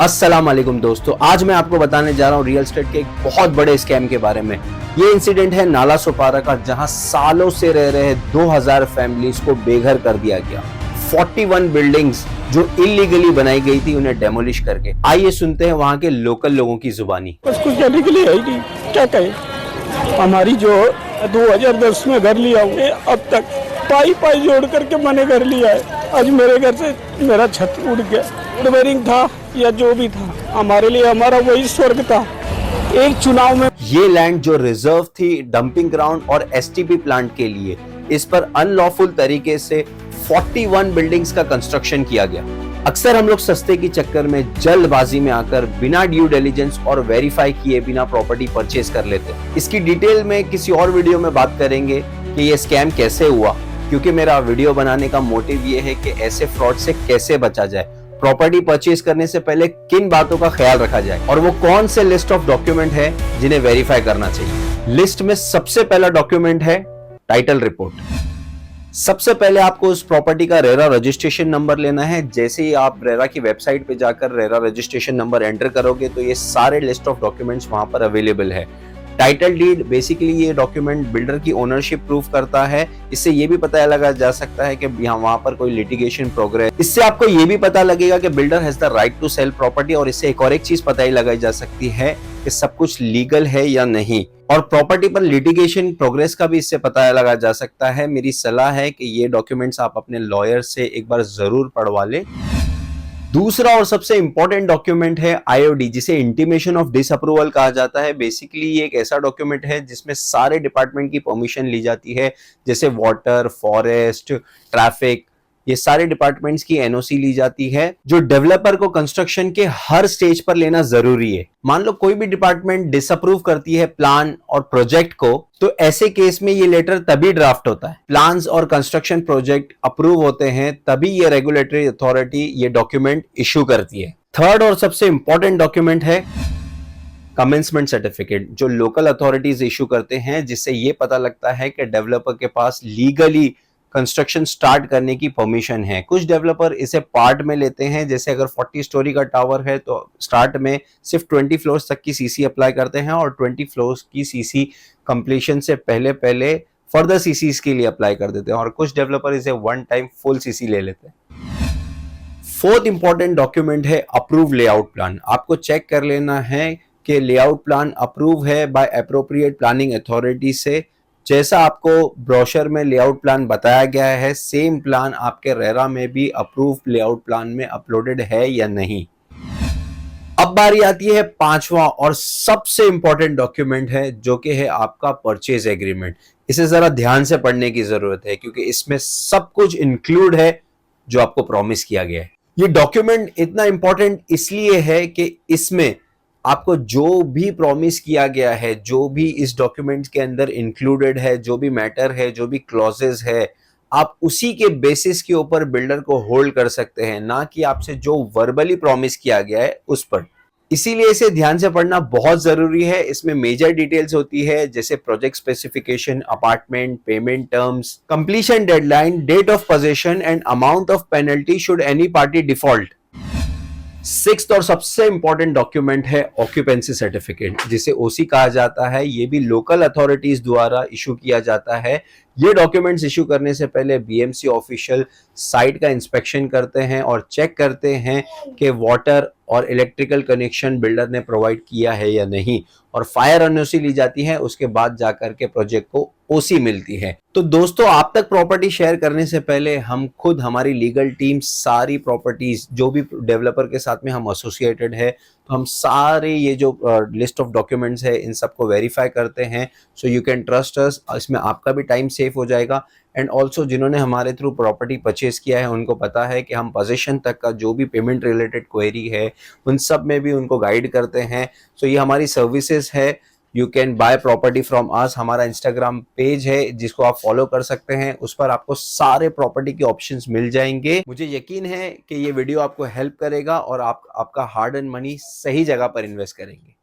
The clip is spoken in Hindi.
अस्सलाम वालेकुम दोस्तों, आज मैं आपको बताने जा रहा हूँ रियल एस्टेट के एक बहुत बड़े स्कैम के बारे में। ये इंसिडेंट है नाला सोपारा का, जहां सालों से रह रहे 2000 फैमिलीज को बेघर कर दिया गया। 41 बिल्डिंग्स जो इलीगली बनाई गई थी उन्हें डेमोलिश करके। आइए सुनते हैं वहां के लोकल लोगों की जुबानी। कुछ कहने के लिए है ही नहीं, क्या कहे। हमारी जो 2010 में घर लिया हुए अब तक पाई जोड़ करके मैंने घर लिया है। आज मेरे घर से मेरा छत उड़ गया। रिपेयरिंग था या जो भी था, हमारे लिए हमारा वही स्वर्ग था। एक चुनाव में ये लैंड जो रिजर्व थी डंपिंग ग्राउंड और एसटीपी प्लांट के लिए, इस पर अनलॉफुल तरीके से 41 बिल्डिंग्स का कंस्ट्रक्शन किया गया। अक्सर हम लोग सस्ते की चक्कर में जल्दबाजी में आकर बिना ड्यू डिलिजेंस और वेरीफाई किए बिना प्रॉपर्टी परचेज कर लेते हैं। इसकी डिटेल में किसी और वीडियो में बात करेंगे कि ये स्कैम कैसे हुआ, क्योंकि मेरा वीडियो बनाने का मोटिव ये है कि ऐसे फ्रॉड से कैसे बचा जाए, प्रॉपर्टी परचेज करने से पहले किन बातों का ख्याल रखा जाए और वो कौन से लिस्ट ऑफ डॉक्यूमेंट है जिन्हें वेरीफाई करना चाहिए। लिस्ट में सबसे पहला डॉक्यूमेंट है टाइटल रिपोर्ट। सबसे पहले आपको उस प्रॉपर्टी का रेरा रजिस्ट्रेशन नंबर लेना है। जैसे ही आप रेरा की वेबसाइट पे जाकर रेरा रजिस्ट्रेशन नंबर एंटर करोगे तो ये सारे लिस्ट ऑफ डॉक्यूमेंट्स वहां पर अवेलेबल है। टाइटल डीड बेसिकली ये डॉक्यूमेंट बिल्डर की ओनरशिप प्रूफ करता है। इससे ये भी पता लगा जा सकता है कि यहाँ वहां पर कोई लिटिगेशन प्रोग्रेस। इससे आपको ये भी पता लगेगा कि builder has the right to sell property, और इससे एक और एक चीज पता ही लगाई जा सकती है कि सब कुछ लीगल है या नहीं। और प्रॉपर्टी पर लिटिगेशन प्रोग्रेस का भी इससे पता लगा जा सकता है। मेरी सलाह है कि ये डॉक्यूमेंट्स आप अपने लॉयर से एक बार जरूर पढ़वा लें। दूसरा और सबसे इंपॉर्टेंट डॉक्यूमेंट है आईओडी, जिसे इंटीमेशन ऑफ डिसअप्रूवल कहा जाता है। बेसिकली ये एक ऐसा डॉक्यूमेंट है जिसमें सारे डिपार्टमेंट की परमिशन ली जाती है, जैसे वाटर, फॉरेस्ट, ट्रैफिक, ये सारे डिपार्टमेंट्स की एनओसी ली जाती है, जो डेवलपर को कंस्ट्रक्शन के हर स्टेज पर लेना जरूरी है। मान लो कोई भी डिपार्टमेंट डिसअप्रूव करती है प्लान और प्रोजेक्ट को, तो ऐसे केस में ये लेटर तभी ड्राफ्ट होता है। प्लान्स और कंस्ट्रक्शन प्रोजेक्ट अप्रूव होते हैं तभी ये रेगुलेटरी अथॉरिटी ये डॉक्यूमेंट इशू करती है। थर्ड और सबसे इंपॉर्टेंट डॉक्यूमेंट है कमेंसमेंट सर्टिफिकेट, जो लोकल अथॉरिटीज इशू करते हैं, जिससे ये पता लगता है कि डेवलपर के पास लीगली कंस्ट्रक्शन स्टार्ट करने की परमिशन है। कुछ डेवलपर इसे पार्ट में लेते हैं, जैसे अगर 40 स्टोरी का टावर है तो स्टार्ट में सिर्फ 20 फ्लोर्स तक की सीसी अप्लाई करते हैं और 20 फ्लोर्स की सीसी कंप्लीशन से पहले फर्दर सीसीज के लिए अप्लाई कर देते हैं, और कुछ डेवलपर इसे वन टाइम फुल सीसी ले लेते हैं। फोर्थ इंपॉर्टेंट डॉक्यूमेंट है अप्रूव लेआउट प्लान। आपको चेक कर लेना है कि लेआउट प्लान अप्रूव है बाय एप्रोप्रिएट प्लानिंग अथॉरिटी से। जैसा आपको ब्रोशर में लेआउट प्लान बताया गया है, सेम प्लान आपके रेरा में भी अप्रूव लेआउट प्लान में अपलोडेड है या नहीं। अब बारी आती है पांचवा और सबसे इंपॉर्टेंट डॉक्यूमेंट है, जो कि है आपका परचेज एग्रीमेंट। इसे जरा ध्यान से पढ़ने की जरूरत है, क्योंकि इसमें सब कुछ इंक्लूड है जो आपको प्रॉमिस किया गया है। ये डॉक्यूमेंट इतना इंपॉर्टेंट इसलिए है कि इसमें आपको जो भी प्रॉमिस किया गया है, जो भी इस डॉक्यूमेंट के अंदर इंक्लूडेड है, जो भी मैटर है, जो भी क्लॉजेस है, आप उसी के बेसिस के ऊपर बिल्डर को होल्ड कर सकते हैं, ना कि आपसे जो वर्बली प्रॉमिस किया गया है उस पर। इसीलिए इसे ध्यान से पढ़ना बहुत जरूरी है। इसमें मेजर डिटेल्स होती है, जैसे project specification, apartment, payment terms, completion deadline, date of possession and amount of penalty should any party default. Sixth और सबसे इंपॉर्टेंट डॉक्यूमेंट है ऑक्यूपेंसी सर्टिफिकेट, जिसे ओसी कहा जाता है। ये भी लोकल अथॉरिटीज द्वारा इशू किया जाता है। ये डॉक्यूमेंट्स इशू करने से पहले बीएमसी ऑफिशियल साइट का इंस्पेक्शन करते हैं और चेक करते हैं कि वाटर और इलेक्ट्रिकल कनेक्शन बिल्डर ने प्रोवाइड किया है या नहीं, और फायर एनओसी ली जाती है। उसके बाद जाकर के प्रोजेक्ट को ओसी मिलती है। तो दोस्तों, आप तक प्रॉपर्टी शेयर करने से पहले हम खुद, हमारी लीगल टीम, सारी प्रॉपर्टीज जो भी डेवलपर के साथ में हम एसोसिएटेड है, तो हम सारे ये जो लिस्ट ऑफ डॉक्यूमेंट्स है इन सबको वेरीफाई करते हैं। So you can trust us. इसमें आपका भी टाइम सेफ हो जाएगा, एंड ऑल्सो जिन्होंने हमारे थ्रू प्रॉपर्टी परचेज किया है उनको पता है कि हम पोजीशन तक का जो भी पेमेंट रिलेटेड क्वेरी है उन सब में भी उनको गाइड करते हैं। सो ये हमारी सर्विसेज है। You can buy property from us. हमारा इंस्टाग्राम पेज है जिसको आप फॉलो कर सकते हैं, उस पर आपको सारे प्रॉपर्टी के ऑप्शंस मिल जाएंगे। मुझे यकीन है कि ये वीडियो आपको हेल्प करेगा और आप आपका हार्ड अर्न मनी सही जगह पर इन्वेस्ट करेंगे।